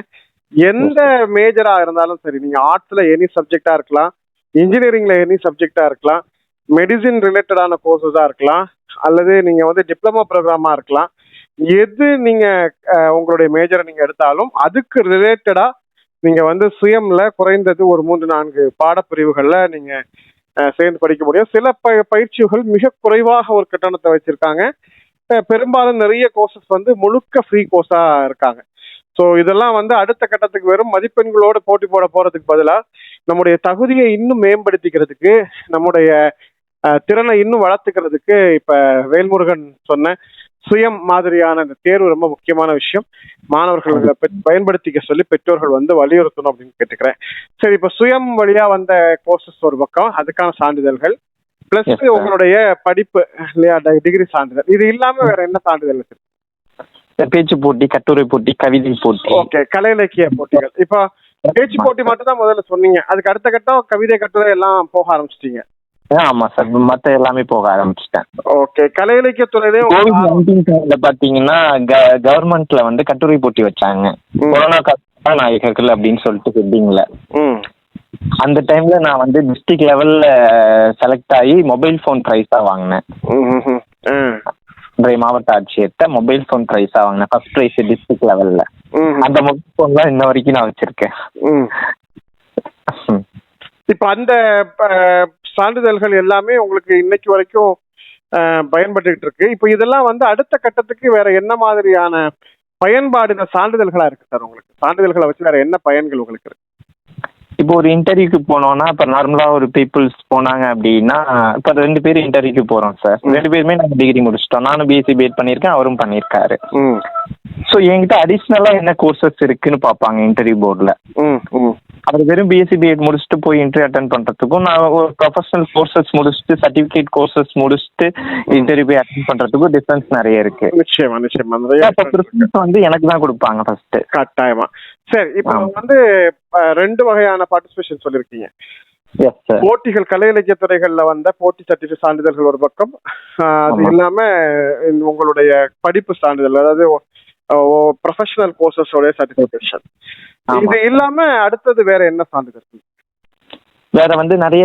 எந்த மேஜரா இருந்தாலும் சரி, நீங்க ஆர்ட்ஸ்ல எனி சப்ஜெக்டா இருக்கலாம், இன்ஜினியரிங்ல எனி சப்ஜெக்டா இருக்கலாம், மெடிசின் ரிலேட்டடான கோர்சஸா இருக்கலாம், அல்லது நீங்க வந்து டிப்ளமோ ப்ரோக்ராமா இருக்கலாம். எது நீங்க உங்களுடைய மேஜரை நீங்க எடுத்தாலும் அதுக்கு ரிலேட்டடா நீங்க வந்து சுயம்ல குறைந்தது ஒரு 3-4 பாடப்பிரிவுகள்ல நீங்க சேர்ந்து படிக்க முடியும். சில பயிற்சிகள் மிக குறைவாக ஒரு கட்டணத்தை வச்சிருக்காங்க. பெரும்பாலும் நிறைய கோர்சஸ் வந்து முழுக்க ஃப்ரீ கோர்ஸா இருக்காங்க. ஸோ இதெல்லாம் வந்து அடுத்த கட்டத்துக்கு வெறும் மதிப்பெண்களோடு போட்டி போட போறதுக்கு பதிலாக நம்முடைய தகுதியை இன்னும் மேம்படுத்திக்கிறதுக்கு, நம்முடைய திறனை இன்னும் வளர்த்துக்கிறதுக்கு இப்ப வேல்முருகன் சொன்ன சுயம் மாதிரியான இந்த தேர்வு ரொம்ப முக்கியமான விஷயம். மாணவர்களை பயன்படுத்திக்க சொல்லி பெற்றோர்கள் வந்து வலியுறுத்தணும் அப்படின்னு கேட்டுக்கிறேன். சரி, இப்ப சுயம் வழியா வந்த கோர்சஸ் ஒரு பக்கம், அதுக்கான சான்றிதழ்கள் பிளஸ் உங்களுடைய படிப்பு இல்லையா, டிகிரி சான்றிதழ், இது இல்லாம வேற என்ன சான்றிதழ் இருக்கு? பேச்சு போட்டி, கட்டுரை போட்டி, கவிதை போட்டி. ஓகே, கலை இலக்கிய போட்டிகள். இப்போ பேச்சு போட்டி மட்டும் தான் முதல்ல சொன்னீங்க, அதுக்கு அடுத்த கட்டம் கவிதை கட்டுரை எல்லாம் போக ஆரம்பிச்சிட்டீங்க? ஆமா சார், மத்த எல்லாமே போக ஆரம்பிச்சிட்டேன். ஓகே, கலை இலக்கிய துறையில பாத்தீங்கன்னா கவர்மெண்ட்ல வந்து கட்டுரை போட்டி வச்சாங்க, கொரோனா கால நாயகர்கள் அப்படின்னு சொல்லிட்டு ஹெட்டிங்ல. அந்த டைம்ல நான் வந்து டிஸ்ட்ரிக்ட் லெவல்ல செலக்ட் ஆகி மொபைல் போன் பிரைஸா வாங்கினேன். மாவட்ட ஆட்சியர்கிட்ட மொபைல் போன் பிரைஸா வாங்கினேன், ஃபர்ஸ்ட் பிரைஸ் டிஸ்ட்ரிக்ட் லெவல்ல. அந்த மொபைல் போன் தான் இன்ன வரைக்கும் நான் வச்சிருக்கேன். இப்ப அந்த சான்றிதழ்கள் எல்லாமே உங்களுக்கு இன்னைக்கு வரைக்கும் பயன்பட்டுக்கிட்டு இருக்கு. இப்போ இதெல்லாம் வந்து அடுத்த கட்டத்துக்கு வேற என்ன மாதிரியான பயன்பாடு இந்த சான்றிதழ்களா இருக்கு சார்? உங்களுக்கு சான்றிதழ்களை வச்சு வேற என்ன பயன்கள் உங்களுக்கு இருக்கு? இப்போ ஒரு இன்டர்வியூக்கு போனோம்னா, இப்போ நார்மலா ஒரு பீப்புள்ஸ் போனாங்க அப்படின்னா, இப்போ 2 பேரும் இன்டர்வியூக்கு போறோம் சார். 2 பேருமே நாங்கள் டிகிரி முடிச்சிட்டோம். நானும் பிஎஸ்சி பிஎட் பண்ணியிருக்கேன், அவரும் பண்ணியிருக்காரு. ஸோ என்கிட்ட அடிஷ்னலா என்ன கோர்சஸ் இருக்குன்னு பார்ப்பாங்க இன்டர்வியூ போர்டில். அவர் வெறும் பிஎஸ்சி பிஎட் முடிச்சுட்டு போய் இன்டர்வியூ அட்டன் பண்றதுக்கும், நான் ஒரு ப்ரொஃபஷனல் கோர்சஸ் முடிச்சுட்டு சர்டிஃபிகேட் கோர்சஸ் முடிச்சுட்டு இன்டர்வியூ போய் அட்டன் பண்றதுக்கும் டிஃபரன்ஸ் நிறைய இருக்கு. நிச்சயமா நிச்சயமா வந்து எனக்கு தான் கொடுப்பாங்க ஃபர்ஸ்ட். கட்டாயமா. சரி, இப்போ வந்து 2 வகையான பார்ட்டிசிபேஷன் சொல்லிருக்கீங்க. போட்டிகள், கலை இலக்கிய துறைகள்ல வந்த போட்டி சர்டிஃபிகேட் சான்றிதழ்கள் ஒரு பக்கம், அது இல்லாம உங்களுடைய படிப்பு சான்றிதழ், அதாவது ப்ரொஃபஷனல் கோர்சஸோட சர்டிஃபிகேஷன். இது இல்லாம அடுத்தது வேற என்ன சான்றிதழ்? வேற வந்து நிறைய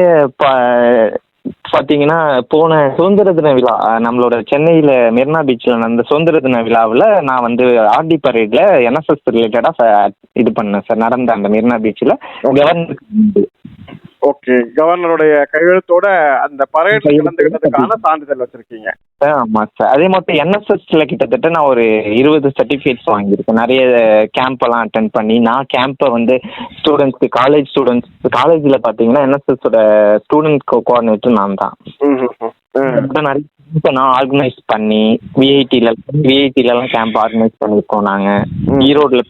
பாத்தீங்கன்னா, போன சுதந்திர தின விழா நம்மளோட சென்னையில மெரினா பீச்ல நடந்த சுதந்திர தின விழாவில் நான் வந்து ஆர்டி பரேட்ல என்எஸ்எஸ் ரிலேட்டடா இது பண்ணேன் சார். நடந்த அந்த மெரினா பீச்ல கவர்னர். ஓகே, கவர்னருடைய கையெழுத்தோட அந்த பரேட் கலந்துக்கிட்டதுக்கான சான்றிதழ் வச்சிருக்கீங்க? ஆமா சார். அதே மொத்தம் என்எஸ்எஸ்ல கிட்டத்தட்ட நான் ஒரு 20 சர்டிஃபிகேட்ஸ் வாங்கியிருக்கேன். நிறைய கேம்ப் எல்லாம் அட்டென்ட் பண்ணி, நான் கேம்பை வந்து ஸ்டூடெண்ட்ஸ்க்கு, காலேஜ்ல பாத்தீங்கன்னா என்எஸ்எஸோட ஸ்டூடெண்ட் கோஆர்டினேட்டர் நான் தான். நிறைய கேம்ப் நான் ஆர்கனைஸ் பண்ணி விஐடிலாம் கேம்ப் ஆர்கனைஸ் பண்ணிருக்கோம் நாங்க. ஈரோடுல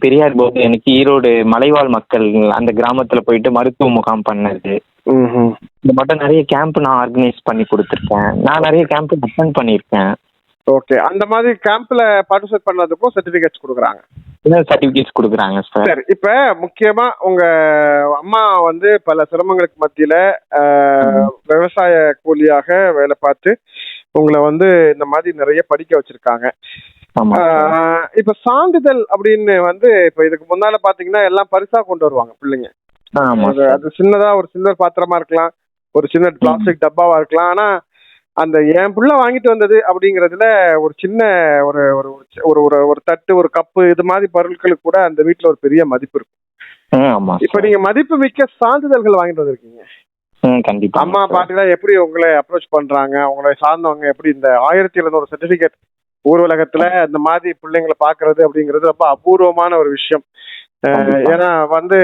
பெரியார் போது எனக்கு ஈரோடு மலைவாழ் மக்கள் அந்த கிராமத்துல போயிட்டு மருத்துவ முகாம் பண்ணது, இந்த மட்டும் நிறைய கேம்ப் நான் ஆர்கனைஸ் பண்ணி கொடுத்துருக்கேன். நான் நிறைய கேம்ப் அட்டென்ட் பண்ணியிருக்கேன். ஓகே, அந்த மாதிரி கேம்ப்ல பார்ட்டிசிபேட் பண்ணதுக்கும் சர்டிஃபிகேட்ஸ் கொடுக்குறாங்க? சர்டிஃபிகேட்ஸ் கொடுக்குறாங்க சார். சரி, இப்ப முக்கியமா உங்க அம்மா வந்து பல சிரமங்களுக்கு மத்தியில விவசாய கூலியாக வேலை பார்த்து உங்களை வந்து இந்த மாதிரி நிறைய படிக்க வச்சிருக்காங்க. இப்ப சான்றிதழ் அப்படின்னு வந்து இப்ப இதுக்கு முன்னால பாத்தீங்கன்னா எல்லாம் பரிசா கொண்டு வருவாங்க பிள்ளைங்க. அது சின்னதா ஒரு சில்வர் பாத்திரமா இருக்கலாம், ஒரு சின்ன பிளாஸ்டிக் டப்பாவா இருக்கலாம். ஆனா அந்த என் புள்ள வாங்கிட்டு வந்தது அப்படிங்கறதுல ஒரு சின்ன ஒரு ஒரு ஒரு தட்டு, ஒரு கப்பு, இது மாதிரி பொருட்களுக்கு கூட அந்த வீட்டுல ஒரு பெரிய மதிப்பு இருக்கும். ஆமா. இப்ப நீங்க மதிப்பு மிக்க சான்றிதழ்கள் வாங்கிட்டு வந்திருக்கீங்க. கண்டிப்பா. அம்மா பாட்டிலாம் எப்படி உங்களை அப்ரோச் பண்றாங்க, உங்களை சார்ந்தவங்க எப்படி இந்த 1700 சர்டிபிகேட் ஊர் உலகத்துல இந்த மாதிரி பிள்ளைங்களை பாக்குறது அப்படிங்கிறது ரொம்ப அபூர்வமான ஒரு விஷயம். ஏன்னா வந்து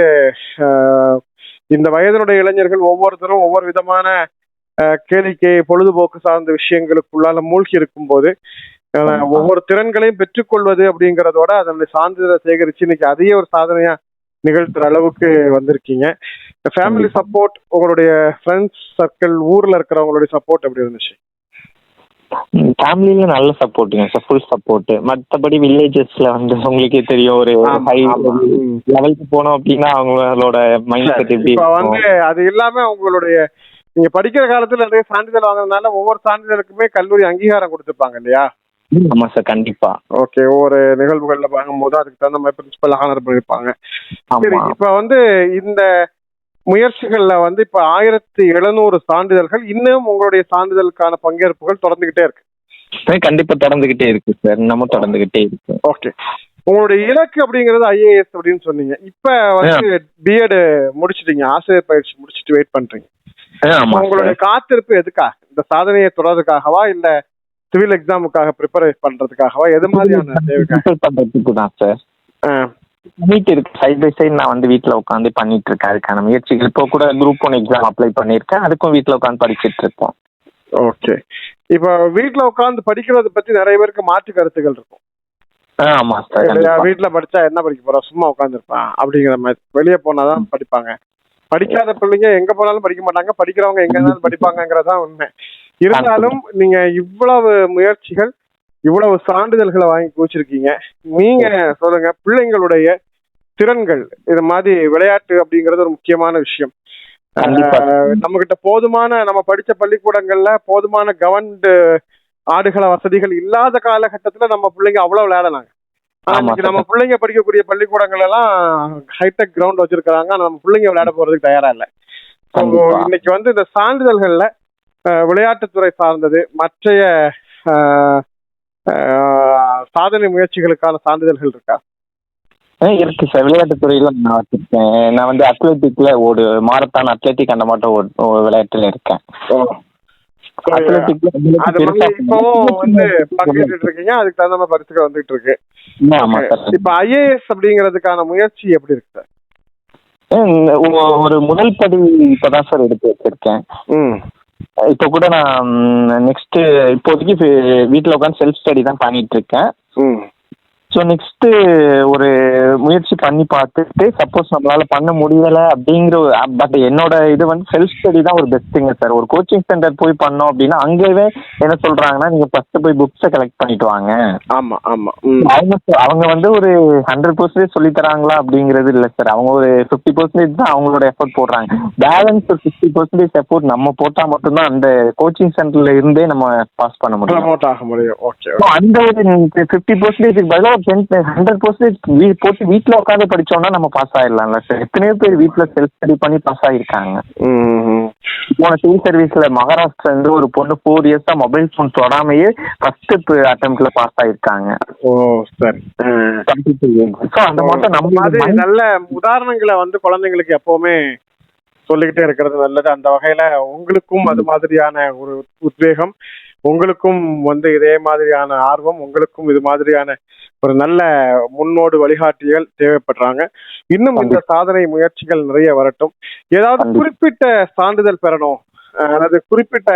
இந்த வயதினுடைய இளைஞர்கள் ஒவ்வொருத்தரும் ஒவ்வொரு விதமான கேளிக்கை பொழுதுபோக்கு சார்ந்த விஷயங்களுக்குள்ளால மூழ்கி இருக்கும் போது ஒவ்வொரு திறன்களையும் பெற்றுக்கொள்வது அப்படிங்கறதோட அதனுடைய சான்றிதழை சேகரிச்சு இன்னைக்கு அதையே ஒரு சாதனையா நிகழ்த்துற அளவுக்கு வந்திருக்கீங்க. ஃபேமிலி சப்போர்ட், உங்களுடைய ஃப்ரெண்ட்ஸ் சர்க்கிள், ஊர்ல இருக்கிறவங்களுடைய சப்போர்ட் எப்படி இருந்துச்சு? ஃபேமிலியில நல்ல சப்போர்ட்டுங்க சார், ஃபுல் சப்போர்ட். மற்றபடி வில்லேஜஸ்ல வந்து உங்களுக்கே தெரியும், ஒரு ஹை லெவலுக்கு போனோம் அப்படின்னா அவங்களோட மைண்ட் செட் எப்படி வந்து அது இல்லாம உங்களுடைய நீங்க படிக்கிற காலத்துல நிறைய சான்றிதழ் வாங்குறதுனால ஒவ்வொரு சான்றிதழுக்குமே கல்லூரி அங்கீகாரம் கொடுத்துருப்பாங்க இல்லையா? ஆமா சார், கண்டிப்பா. ஓகே, ஒவ்வொரு நிகழ்வுகள்ல வாங்கும்போது அதுக்கு தகுந்த மாதிரி பிரின்சிபல் ஆனர் பண்ணிருப்பாங்க. சரி, இப்ப வந்து இந்த முயற்சிகள்ல வந்து இப்ப 1700 சான்றிதழ்கள், இன்னும் உங்களுடைய சான்றிதழுக்கான பங்கேற்புகள் தொடர்ந்துகிட்டே இருக்கு. கண்டிப்பா தொடர்ந்துகிட்டே இருக்கு சார், நம்ம தொடர்ந்துகிட்டே இருக்கு. ஓகே, உங்களுடைய இலக்கு அப்படிங்கறது IAS அப்படின்னு சொன்னீங்க. இப்ப வந்து பிஎட் முடிச்சிட்டீங்க, ஆசிரியர் பயிற்சி முடிச்சிட்டு வெயிட் பண்றீங்க. உங்களுடைய காத்திருப்பு எதுக்காக? இந்த சாதனையை தொடர்றதுக்காகவா, இல்ல சிவில் எக்ஸாமுக்காக ப்ரிப்பேர் பண்றதுக்காகவா, எது மாதிரியான பண்றதுக்கு தான் சார் பண்ணிட்டு இருக்கு. சைட் பை சைடு நான் வந்து வீட்டுல உட்காந்து பண்ணிட்டு இருக்கேன் அதுக்கான முயற்சிகள். இப்போ கூட குரூப் 1 எக்ஸாம் அப்ளை பண்ணிருக்கேன், அதுக்கும் வீட்டுல உட்காந்து படிச்சுட்டு இருக்கோம். ஓகே, இப்ப வீட்டுல உட்காந்து படிக்கிறத பத்தி நிறைய பேருக்கு மாற்று கருத்துக்கள் இருக்கும். ஆமா சார், வீட்டுல படிச்சா என்ன படிக்க போறோம், சும்மா உட்காந்து இருப்பான் அப்படிங்கிற மாதிரி. வெளியே போனாதான் படிப்பாங்க. படிக்காத பிள்ளைங்க எங்க போனாலும் படிக்க மாட்டாங்க, படிக்கிறவங்க எங்க இருந்தாலும் படிப்பாங்கிறதான் உண்மை. இருந்தாலும் நீங்க இவ்வளவு முயற்சிகள், இவ்வளவு சான்றிதழ்களை வாங்கி குவிச்சிருக்கீங்க. நீங்க சொல்லுங்க, பிள்ளைங்களுடைய திறன்கள், இது மாதிரி விளையாட்டு அப்படிங்கறது ஒரு முக்கியமான விஷயம். நம்ம கிட்ட போதுமான, நம்ம படிச்ச பள்ளிக்கூடங்கள்ல போதுமான கவர்மெண்ட் ஆடுகள வசதிகள் இல்லாத காலகட்டத்துல நம்ம பிள்ளைங்க அவ்வளவு விளையாடலாங்க. நம்ம பிள்ளைங்க படிக்கக்கூடிய பள்ளிக்கூடங்கள் எல்லாம் ஹைடெக் கிரவுண்ட் வச்சிருக்காங்க, நம்ம பிள்ளைங்க விளையாட போறதுக்கு தயாரா இல்ல. இன்னைக்கு வந்து இந்த சான்றிதழ்கள்ல விளையாட்டுத்துறை சார்ந்தது, மற்றைய சாதனை முயற்சிகளுக்கான சான்றிதழ்கள் இருக்கா? இருக்கு சார், விளையாட்டுத்துறையில நான் வச்சிருக்கேன். நான் வந்து அத்லெட்டிக்ல ஒரு மாரத்தான் அத்லெட்டிக் அந்த மாட்டம் விளையாட்டுல இருக்கேன். இப்பவும் வந்து பங்கேற்று இருக்கீங்க, அதுக்கு தகுந்த மாதிரி பரிசுகள் வந்துட்டு இருக்கு. இப்ப IAS அப்படிங்கிறதுக்கான முயற்சி எப்படி இருக்கு சார்? ஒரு முதல் படி இப்பதான் சார் எடுத்து வச்சிருக்கேன். இப்ப கூட நான் நெக்ஸ்ட் இப்போதைக்கு வீட்டுல உட்காந்து செல்ஃப் ஸ்டடி தான் பண்ணிட்டு இருக்கேன். ஸோ நெக்ஸ்ட்டு ஒரு முயற்சி பண்ணி பார்த்துட்டு, சப்போஸ் நம்மளால பண்ண முடியலை அப்படிங்கிற, பட் என்னோட இது வந்து செல்ஃப் ஸ்டடி தான் ஒரு பெஸ்ட்டுங்க சார். ஒரு கோச்சிங் சென்டர் போய் பண்ணோம் அப்படின்னா அங்கேயே என்ன சொல்றாங்கன்னா, நீங்க ஃபர்ஸ்ட் போய் புக்ஸை கலெக்ட் பண்ணிட்டு வாங்க. ஆமா ஆமா, அவங்க வந்து ஒரு 100% சொல்லி தராங்களா அப்படிங்கிறது இல்லை சார். அவங்க ஒரு 50% தான் அவங்களோட எஃபர்ட் போடுறாங்க. பேலன்ஸ் ஒரு 60% எஃபர்ட் நம்ம போட்டா மட்டும்தான் அந்த கோச்சிங் சென்டர்ல இருந்தே நம்ம பாஸ் பண்ண முடியும். அந்த ஒரு 50%க்கு பதிலாக 100% போட்டு வீட்டுல உட்காந்து படிச்சோம்னா நம்ம பாஸ் ஆயிடலாம்ல சார். எத்தனையோ பேர் வீட்டுல செல்ஃப் ஸ்டடி பண்ணி பாஸ் ஆயிருக்காங்க. போன சிவில் சர்வீஸ்ல மகாராஷ்டிரா இருந்து ஒரு பொண்ணு 4 இயர்ஸா மொபைல் போன் தொடாமையே ஃபர்ஸ்ட் அட்டெம்ப்ட்ல பாஸ் ஆயிருக்காங்க. ஓ சரி. அந்த மாதிரி நம்ம மாதிரி நல்ல உதாரணங்களை வந்து குழந்தைங்களுக்கு எப்பவுமே சொல்லிக்கிட்டே இருக்கிறது நல்லது. அந்த வகையில உங்களுக்கும் அது மாதிரியான ஒரு உத்வேகம், உங்களுக்கும் வந்து இதே மாதிரியான ஆர்வம், உங்களுக்கும் இது மாதிரியான ஒரு நல்ல முன்னோடு வழிகாட்டிகள் தேவைப்படுறாங்க. இன்னும் இந்த சாதனை முயற்சிகள் நிறைய வரட்டும். ஏதாவது குறிப்பிட்ட சான்றிதழ் பெறணும் அல்லது குறிப்பிட்ட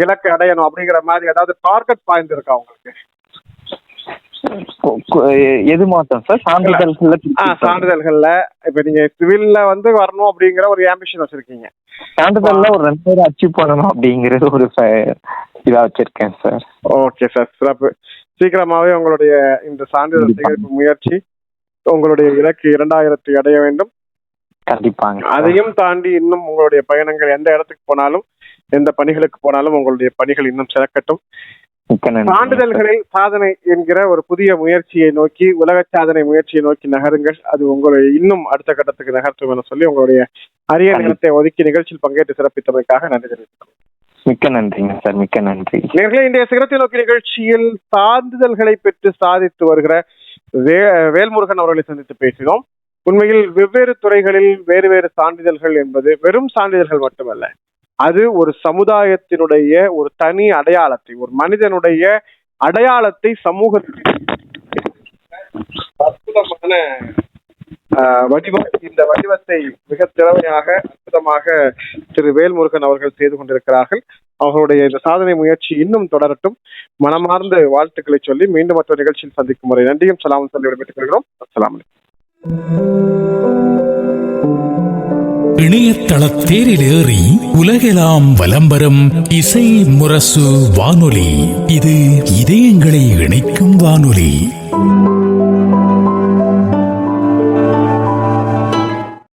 இலக்கை அடையணும் அப்படிங்கிற மாதிரி ஏதாவது டார்கெட் பாயிண்ட் இருக்கா உங்களுக்கு? எது மாத்தம் சார்? சான்றிதழ்கள்ல இப்ப நீங்க சிவில்ல வந்து வரணும் அப்படிங்கிற ஒரு ஆம்பிஷன் வச்சிருக்கீங்க. சான்றிதழ்ல ஒரு 2000 அச்சீவ் பண்ணணும் அப்படிங்கிறது ஒரு இதா வச்சிருக்கேன் சார். ஓகே சார், சிறப்பு. சீக்கிரமாவே உங்களுடைய இந்த சான்றிதழ் சேகரிப்பு முயற்சி, உங்களுடைய இலக்கு 2000 அடைய வேண்டும். கண்டிப்பாங்க. அதையும் தாண்டி இன்னும் உங்களுடைய பயணங்கள், எந்த இடத்துக்கு போனாலும், எந்த பணிகளுக்கு போனாலும் உங்களுடைய பணிகள் இன்னும் சிறக்கட்டும். சான்றிதழ்களில் சாதனை என்கிற ஒரு புதிய முயற்சியை நோக்கி, உலக சாதனை முயற்சியை நோக்கி நகருங்கள். அது உங்களை இன்னும் அடுத்த கட்டத்துக்கு நகர்த்தும் என சொல்லி உங்களுடைய அரிய நேரத்தை ஒதுக்கி நிகழ்ச்சியில் பங்கேற்று சிறப்பித்தமைக்காக நன்றி தெரிவித்துள்ளோம். மிக்க நன்றிங்க சார், மிக்க நன்றி. நேர்களே, இன்றைய சிகரத்தை நோக்கி நிகழ்ச்சியில் சான்றிதழ்களை பெற்று சாதித்து வருகிற வேல்முருகன் அவர்களை சந்தித்து பேசினோம். உண்மையில் வெவ்வேறு துறைகளில் வேறு வேறு சான்றிதழ்கள் என்பது வெறும் சான்றிதழ்கள் மட்டுமல்ல, அது ஒரு சமுதாயத்தினுடைய ஒரு தனி அடையாளத்தை, ஒரு மனிதனுடைய அடையாளத்தை சமூகத்தில் அற்புதமான வடிவம். இந்த வடிவத்தை மிக திறமையாக அற்புதமாக திரு வேல்முருகன் அவர்கள் செய்து கொண்டிருக்கிறார்கள். அவர்களுடைய இந்த சாதனை முயற்சி இன்னும் தொடரட்டும். மனமார்ந்த வாழ்த்துக்களை சொல்லி மீண்டும் மற்ற நிகழ்ச்சியில் சந்திக்கும் முறை நன்றியும் சலாமும் சொல்லி விடைபெற்றுக் கொள்கிறோம். அஸ்ஸலாமு அலைக்கும். இணையதள தேரிலேறி உலகெல்லாம் வலம் வரும் இசை முரசு வானொலி. இது இதயங்களை இணைக்கும் வானொலி.